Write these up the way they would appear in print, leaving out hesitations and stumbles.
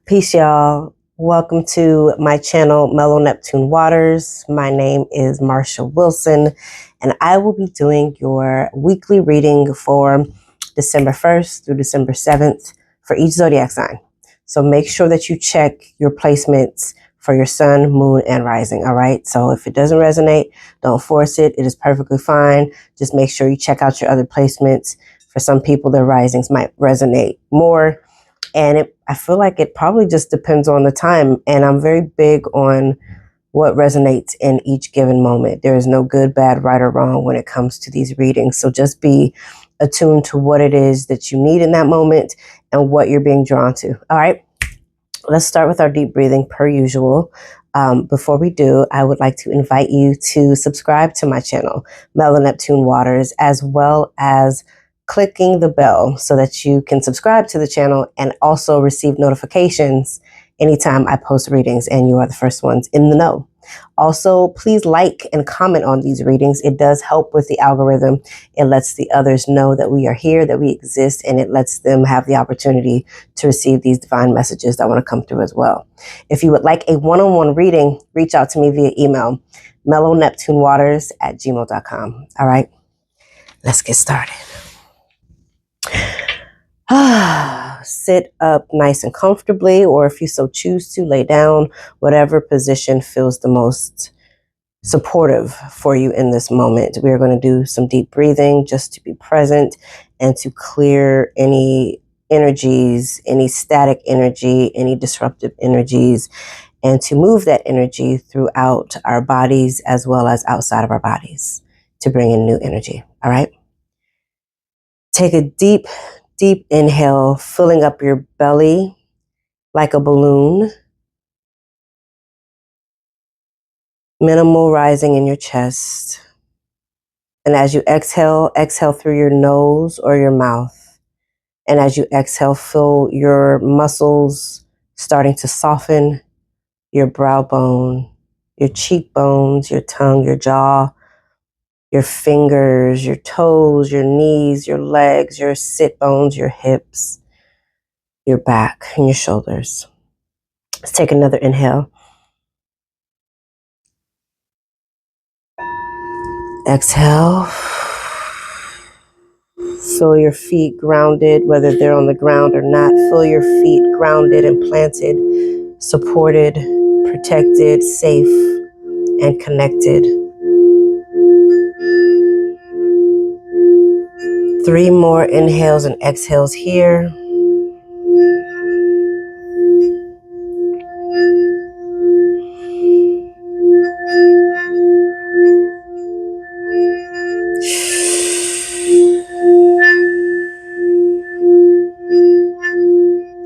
Peace, y'all. Welcome to my channel, MellowNeptuneWaters. My name is Marsha Wilson, and I will be doing your weekly reading for December 1st through December 7th for each zodiac sign. So make sure that you check your placements for your sun, moon, and rising, all right? So if it doesn't resonate, don't force it. It is perfectly fine. Just make sure you check out your other placements. For some people, their risings might resonate more. And I feel like it probably just depends on the time. And I'm very big on what resonates in each given moment. There is no good, bad, right, or wrong when it comes to these readings. So just be attuned to what it is that you need in that moment and what you're being drawn to. All right, let's start with our deep breathing per usual. Before we do, I would like to invite you to subscribe to my channel, MellowNeptuneWaters, as well as clicking the bell so that you can subscribe to the channel and also receive notifications anytime I post readings and you are the first ones in the know. Also, please like and comment on these readings. It does help with the algorithm. It lets the others know that we are here, that we exist, and it lets them have the opportunity to receive these divine messages that want to come through as well. If you would like a one-on-one reading, reach out to me via email, MellowNeptuneWaters@gmail.com. All right, let's get started. Sit up nice and comfortably, or if you so choose to, lay down, whatever position feels the most supportive for you in this moment. We are going to do some deep breathing just to be present and to clear any energies, any static energy, any disruptive energies, and to move that energy throughout our bodies as well as outside of our bodies to bring in new energy. All right. Take a deep inhale, filling up your belly like a balloon. Minimal rising in your chest. And as you exhale, exhale through your nose or your mouth. And as you exhale, feel your muscles starting to soften, your brow bone, your cheekbones, your tongue, your jaw, your fingers, your toes, your knees, your legs, your sit bones, your hips, your back, and your shoulders. Let's take another inhale. Exhale. Feel your feet grounded, whether they're on the ground or not. Feel your feet grounded and planted, supported, protected, safe, and connected. 3 more inhales and exhales here.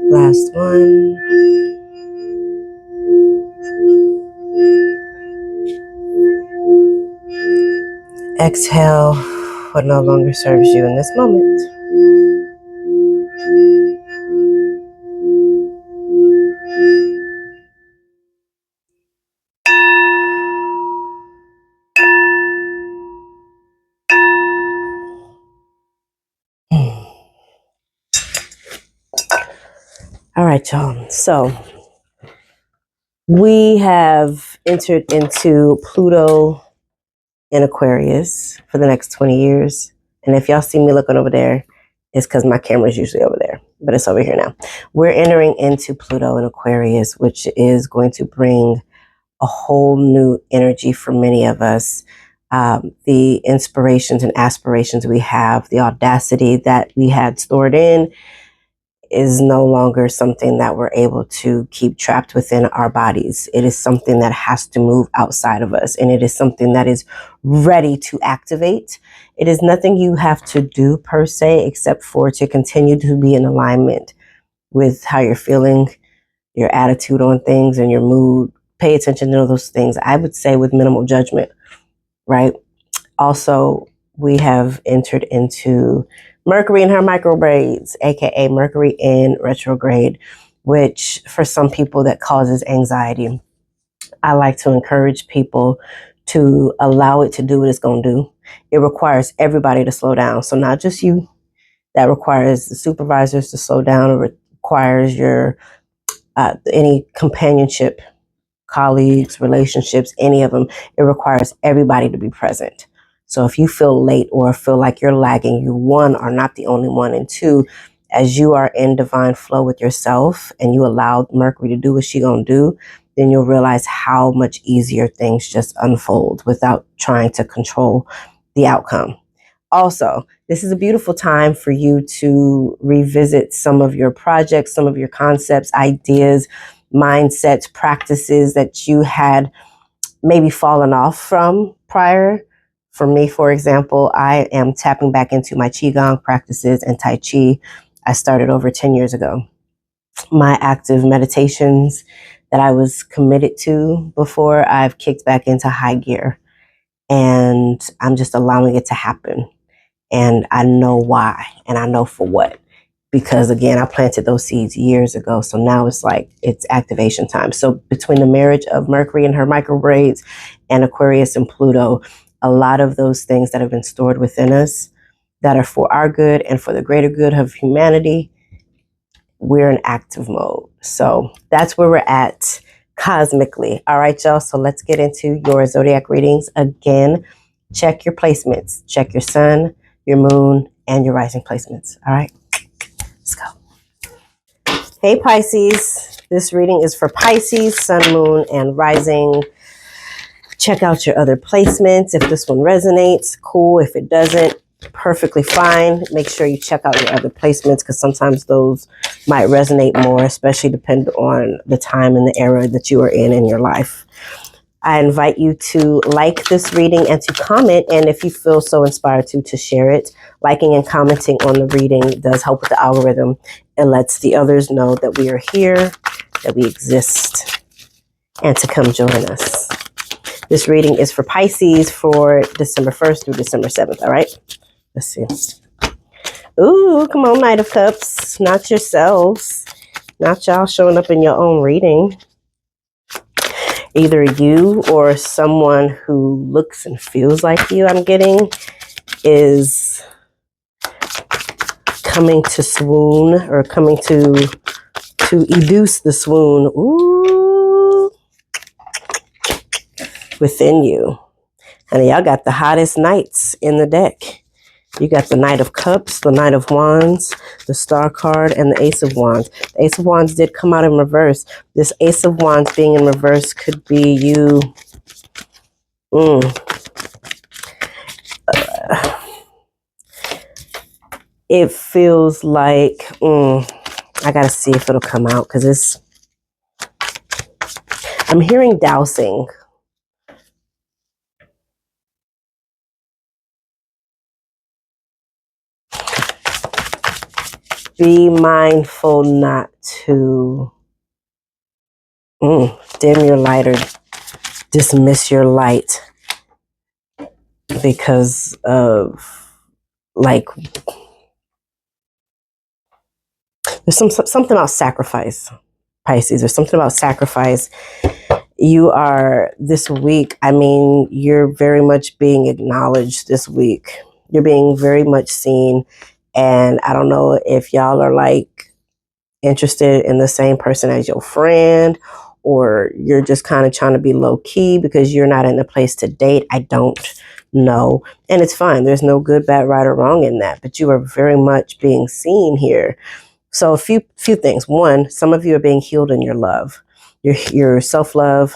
Last one. Exhale what no longer serves you in this moment. All right, y'all. So we have entered into Pluto in Aquarius for the next 20 years. And if y'all see me looking over there, it's because my camera is usually over there, but it's over here now. We're entering into Pluto in Aquarius, which is going to bring a whole new energy for many of us. The inspirations and aspirations we have, the audacity that we had stored in, is no longer something that we're able to keep trapped within our bodies. It is something that has to move outside of us, and it is something that is ready to activate. It is nothing you have to do per se, except for to continue to be in alignment with how you're feeling, your attitude on things, and your mood. Pay attention to those things, I would say, with minimal judgment, right? Also, we have entered into Mercury in her micro braids, aka Mercury in retrograde, which for some people that causes anxiety. I like to encourage people to allow it to do what it's going to do. It requires everybody to slow down. So not just you. That requires the supervisors to slow down. It requires your any companionship, colleagues, relationships, any of them, it requires everybody to be present. So if you feel late or feel like you're lagging, you, one, are not the only one, and two, as you are in divine flow with yourself and you allow Mercury to do what she gonna do, then you'll realize how much easier things just unfold without trying to control the outcome. Also, this is a beautiful time for you to revisit some of your projects, some of your concepts, ideas, mindsets, practices that you had maybe fallen off from prior. For me, for example, I am tapping back into my Qigong practices and Tai Chi. I started over 10 years ago. My active meditations that I was committed to before, I've kicked back into high gear, and I'm just allowing it to happen. And I know why, and I know for what. Because again, I planted those seeds years ago. So now it's like, it's activation time. So between the marriage of Mercury and her micro braids and Aquarius and Pluto, a lot of those things that have been stored within us that are for our good and for the greater good of humanity, we're in active mode. So that's where we're at cosmically. All right, y'all. So let's get into your zodiac readings. Again, check your placements. Check your sun, your moon, and your rising placements. All right. Let's go. Hey Pisces, this reading is for Pisces, sun, moon, and rising. Check out your other placements. If this one resonates, cool. If it doesn't, perfectly fine. Make sure you check out your other placements because sometimes those might resonate more, especially depending on the time and the era that you are in your life. I invite you to like this reading and to comment, and if you feel so inspired to share it. Liking and commenting on the reading does help with the algorithm. It lets the others know that we are here, that we exist, and to come join us. This reading is for Pisces for December 1st through December 7th, all right? Let's see. Ooh, come on, Knight of Cups. Not yourselves. Not y'all showing up in your own reading. Either you or someone who looks and feels like you, I'm getting, is coming to swoon or coming to educe the swoon. Ooh, within you. Honey, y'all got the hottest knights in the deck. You got the Knight of Cups, the Knight of Wands, the Star card, and the Ace of Wands. The Ace of Wands did come out in reverse. This Ace of Wands being in reverse could be you. It feels like, I gotta see if it'll come out because I'm hearing dousing. Be mindful not to dim your light or dismiss your light because of, like, there's something about sacrifice, Pisces. There's something about sacrifice. You are, this week, I mean, you're very much being acknowledged this week. You're being very much seen. And I don't know if y'all are like interested in the same person as your friend, or you're just kind of trying to be low key because you're not in a place to date. I don't know. And it's fine. There's no good, bad, right, or wrong in that. But you are very much being seen here. So a few things. One, some of you are being healed in your love, your self-love,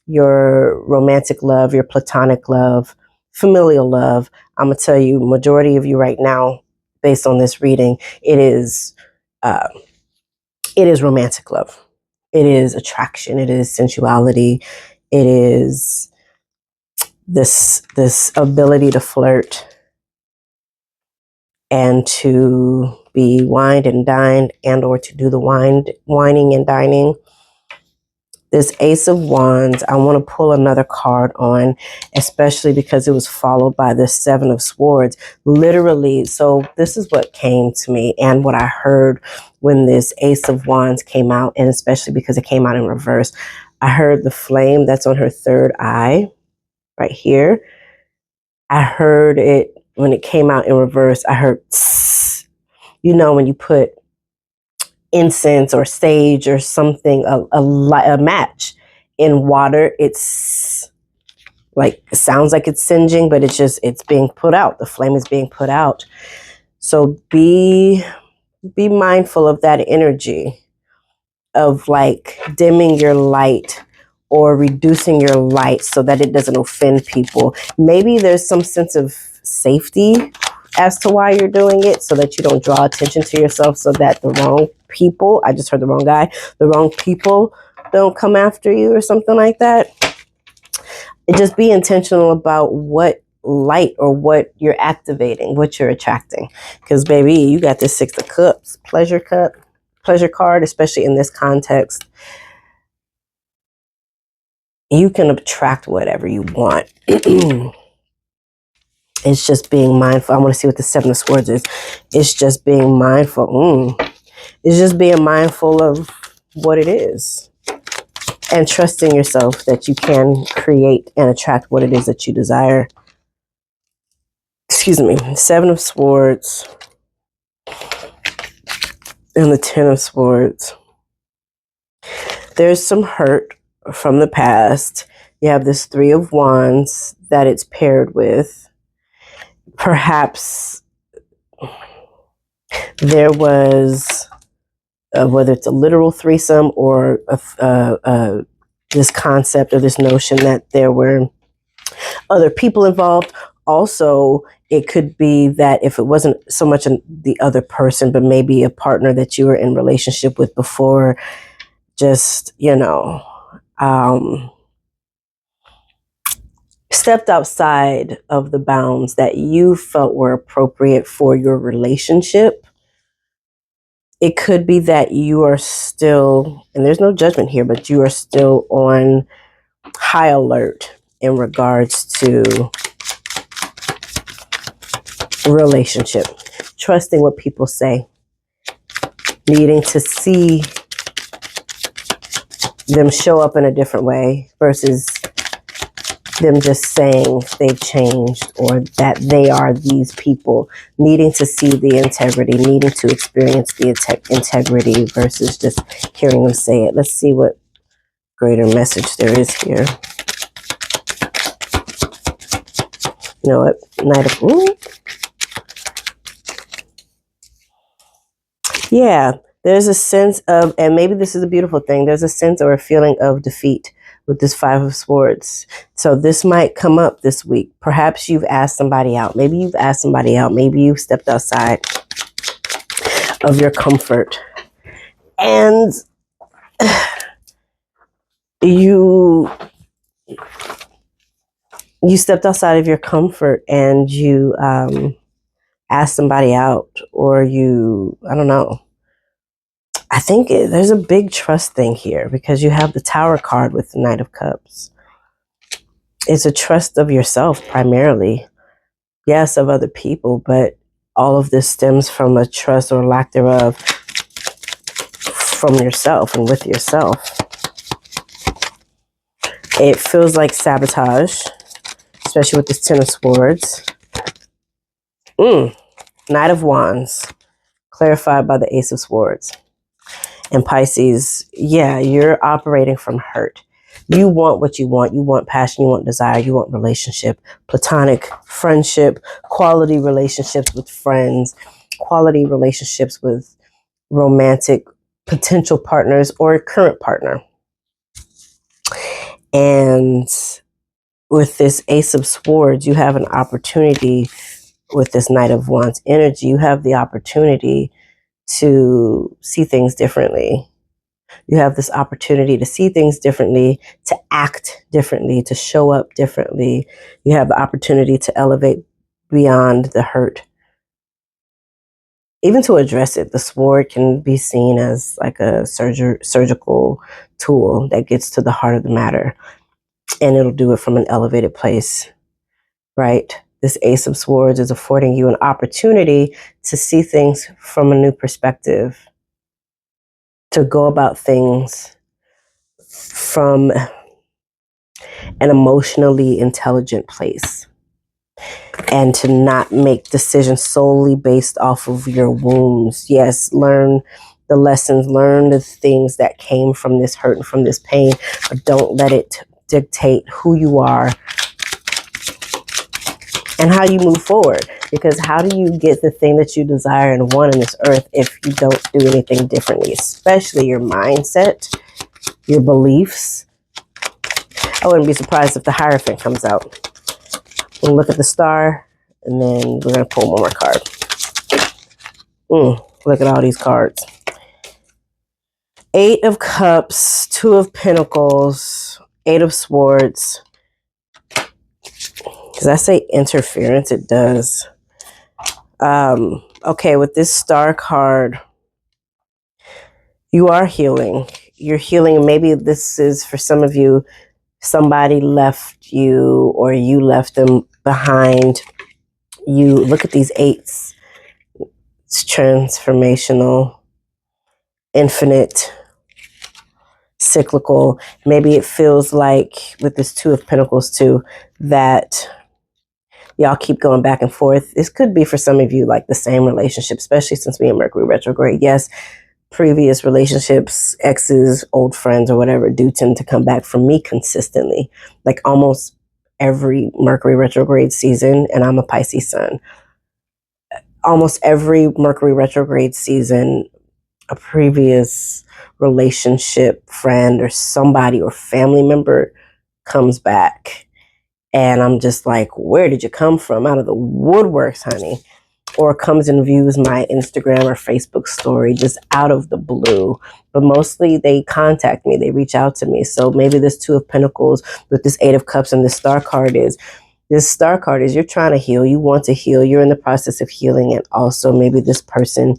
your romantic love, your platonic love, familial love. I'm going to tell you, majority of you right now, based on this reading, it is romantic love. It is attraction. It is sensuality. It is this ability to flirt and to be wined and dined, and or to do the wining and dining. This Ace of Wands, I want to pull another card on, especially because it was followed by the Seven of Swords. Literally, so this is what came to me and what I heard when this Ace of Wands came out, and especially because it came out in reverse. I heard the flame that's on her third eye right here. I heard it when it came out in reverse. I heard, you know, when you put incense or sage or something, a match. In water, it's like, it sounds like it's singeing, but it's being put out. The flame is being put out. So be mindful of that energy of like dimming your light or reducing your light so that it doesn't offend people. Maybe there's some sense of safety as to why you're doing it, so that you don't draw attention to yourself, so that the wrong people, I just heard the wrong guy, the wrong people don't come after you or something like that. And just be intentional about what light or what you're activating, what you're attracting. Because baby, you got this 6 of Cups, pleasure card, especially in this context. You can attract whatever you want. It's just being mindful. I want to see what the 7 of Swords is. It's just being mindful. It's just being mindful of what it is. And trusting yourself that you can create and attract what it is that you desire. Excuse me. 7 of Swords. And the 10 of Swords. There's some hurt from the past. You have this 3 of Wands that it's paired with. Perhaps there was, whether it's a literal threesome or this concept or this notion that there were other people involved. Also, it could be that if it wasn't so much the other person, but maybe a partner that you were in relationship with before, just, stepped outside of the bounds that you felt were appropriate for your relationship. It could be that you are still, and there's no judgment here, but you are still on high alert in regards to relationship, trusting what people say, needing to see them show up in a different way versus them just saying they've changed or that they are these people, needing to see the integrity, needing to experience the integrity versus just hearing them say it. Let's see what greater message there is here. You know what? Knight of... Yeah, there's a sense of, and maybe this is a beautiful thing, there's a sense or a feeling of defeat with this 5 of Swords. So this might come up this week. Perhaps you've asked somebody out. Maybe you've asked somebody out. Maybe you've stepped outside of your comfort. And you stepped outside of your comfort and you asked somebody out, or I don't know. I think there's a big trust thing here because you have the Tower card with the Knight of Cups. It's a trust of yourself primarily. Yes, of other people, but all of this stems from a trust or lack thereof from yourself and with yourself. It feels like sabotage, especially with this 10 of Swords. Knight of Wands, clarified by the Ace of Swords. And Pisces, yeah, you're operating from hurt. You want what you want. You want passion, you want desire, you want relationship, platonic friendship, quality relationships with friends, quality relationships with romantic potential partners or a current partner. And with this Ace of Swords, you have an opportunity with this Knight of Wands energy. You have the opportunity to see things differently. You have this opportunity to see things differently, to act differently, to show up differently. You have the opportunity to elevate beyond the hurt. Even to address it, the sword can be seen as like a surgical tool that gets to the heart of the matter. And it'll do it from an elevated place, right? This Ace of Swords is affording you an opportunity to see things from a new perspective, to go about things from an emotionally intelligent place, and to not make decisions solely based off of your wounds. Yes, learn the lessons learned, the things that came from this hurt and from this pain, but don't let it dictate who you are and how you move forward. Because how do you get the thing that you desire and want in this earth if you don't do anything differently, especially your mindset, your beliefs? I wouldn't be surprised if the Hierophant comes out. We'll look at the star, and then we're going to pull one more card. Look at all these cards. 8 of Cups, 2 of Pentacles, 8 of Swords. Does that say interference? It does. Okay, with this star card, you are healing. You're healing. Maybe this is, for some of you, somebody left you or you left them behind. You look at these 8s. It's transformational, infinite, cyclical. Maybe it feels like with this 2 of Pentacles too, that y'all keep going back and forth. This could be for some of you like the same relationship, especially since we in Mercury retrograde. Yes, previous relationships, exes, old friends or whatever do tend to come back for me consistently. Like almost every Mercury retrograde season, and I'm a Pisces sun. Almost every Mercury retrograde season, a previous relationship, friend or somebody or family member comes back. And I'm just like, where did you come from? Out of the woodworks, honey. Or comes and views my Instagram or Facebook story just out of the blue. But mostly they contact me. They reach out to me. So maybe this 2 of Pentacles with this 8 of Cups and this star card is, you're trying to heal. You want to heal. You're in the process of healing. And also maybe this person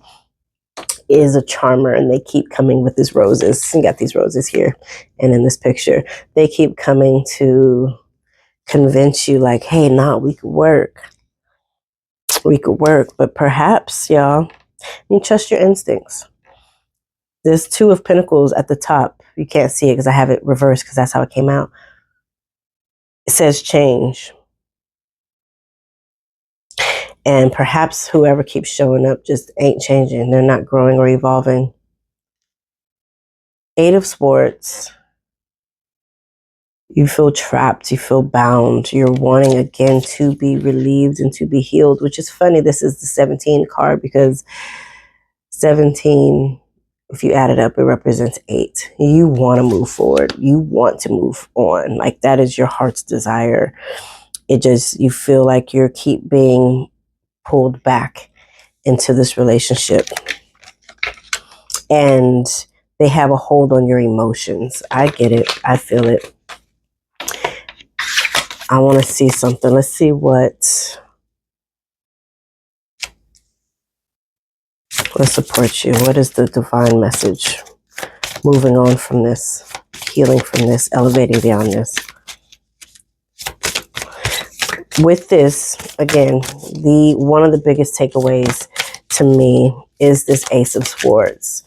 is a charmer and they keep coming with these roses. You got these roses here and in this picture. They keep coming to convince you like, hey, we could work. We could work. But perhaps, y'all, you trust your instincts. There's 2 of Pentacles at the top. You can't see it because I have it reversed because that's how it came out. It says change. And perhaps whoever keeps showing up just ain't changing. They're not growing or evolving. 8 of Swords. You feel trapped, you feel bound, you're wanting again to be relieved and to be healed, which is funny. This is the 17 card because 17, if you add it up, it represents 8. You want to move forward. You want to move on. Like that is your heart's desire. It just, you feel like you keep being pulled back into this relationship. And they have a hold on your emotions. I get it. I feel it. I want to see something. Let's see what supports you. What is the divine message? Moving on from this, healing from this, elevating beyond this. With this, again, one of the biggest takeaways to me is this Ace of Swords.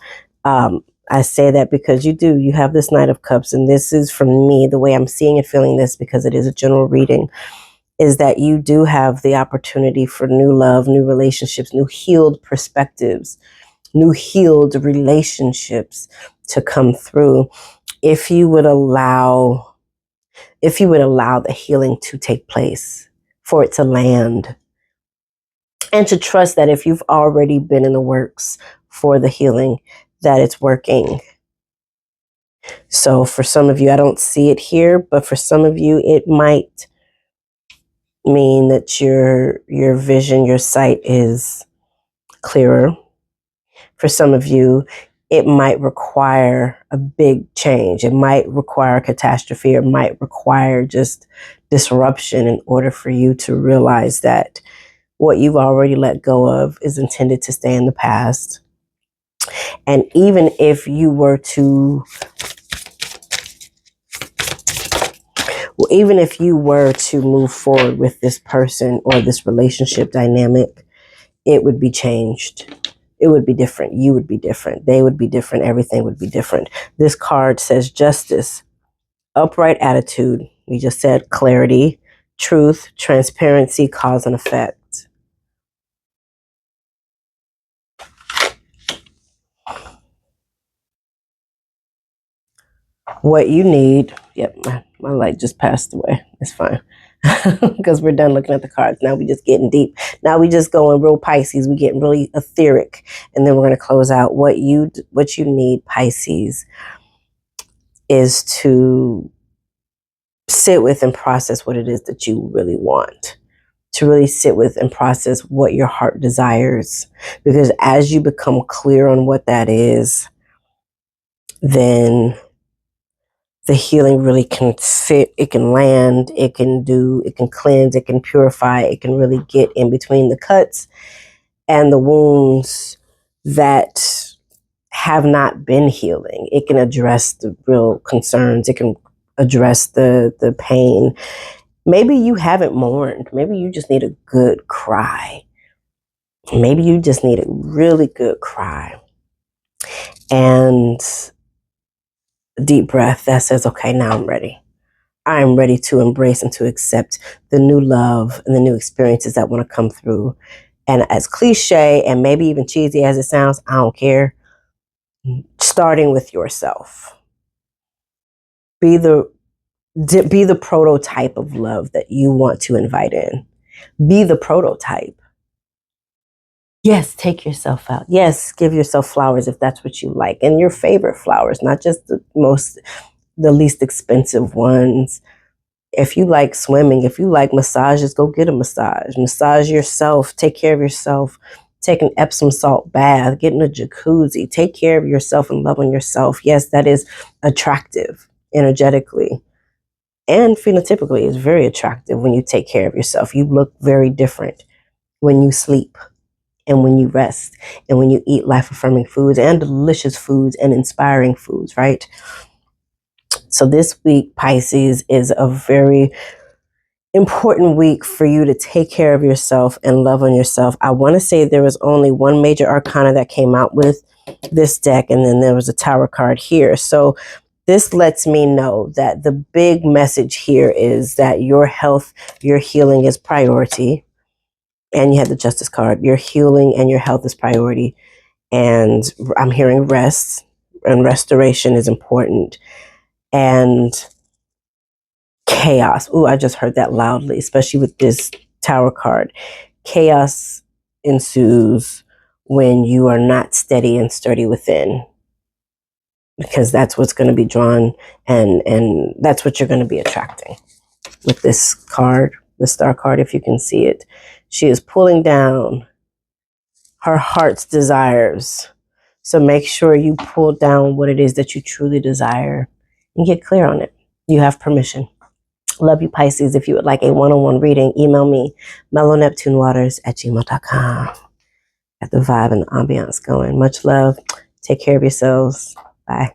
I say that because you have this Knight of Cups, and this is from me, the way I'm seeing and feeling this, because it is a general reading, is that you do have the opportunity for new love, new relationships, new healed perspectives, new healed relationships to come through if you would allow the healing to take place, for it to land, and to trust that if you've already been in the works for the healing, that it's working. So for some of you, I don't see it here, but for some of you, it might mean that your vision, your sight is clearer. For some of you, it might require a big change. It might require a catastrophe. It might require just disruption in order for you to realize that what you've already let go of is intended to stay in the past. And even if you were to move forward with this person or this relationship dynamic, it would be changed. It would be different. You would be different. They would be different. Everything would be different. This card says justice, upright attitude. We just said clarity, truth, transparency, cause and effect. what you need. Yep, my light just passed away. It's fine. Because we're done looking at the cards. Now we just getting deep. Now we just going real Pisces. We getting really etheric. And then we're going to close out. What you need, Pisces, is to sit with and process what it is that you really want. To really sit with and process what your heart desires. Because as you become clear on what that is, then the healing really can sit, it can land, it can cleanse, it can purify, it can really get in between the cuts and the wounds that have not been healing. It can address the real concerns, it can address the pain. Maybe you haven't mourned. Maybe you just need a good cry. Maybe you just need a really good cry. And deep breath that says, okay, now I'm ready. I am ready to embrace and to accept the new love and the new experiences that want to come through. And as cliche and maybe even cheesy as it sounds, I don't care. Starting with yourself. Be the prototype of love that you want to invite in. Be the prototype. Yes, take yourself out. Yes, give yourself flowers if that's what you like. And your favorite flowers, not just the least expensive ones. If you like swimming, if you like massages, go get a massage. Massage yourself. Take care of yourself. Take an Epsom salt bath. Get in a jacuzzi. Take care of yourself and love on yourself. Yes, that is attractive energetically. And phenotypically, it's very attractive when you take care of yourself. You look very different when you sleep and when you rest and when you eat life-affirming foods and delicious foods and inspiring foods, right? So this week, Pisces, is a very important week for you to take care of yourself and love on yourself. I want to say there was only one major arcana that came out with this deck, and then there was a tower card here. So this lets me know that the big message here is that your health, your healing is priority. And you have the Justice card. Your healing and your health is priority. And I'm hearing rest and restoration is important. And chaos. Ooh, I just heard that loudly, especially with this tower card. Chaos ensues when you are not steady and sturdy within. Because that's what's going to be drawn and that's what you're going to be attracting. With this card, the star card, if you can see it. She is pulling down her heart's desires. So make sure you pull down what it is that you truly desire and get clear on it. You have permission. Love you, Pisces. If you would like a one-on-one reading, email me, MellowNeptuneWaters@gmail.com. Got the vibe and the ambiance going. Much love. Take care of yourselves. Bye.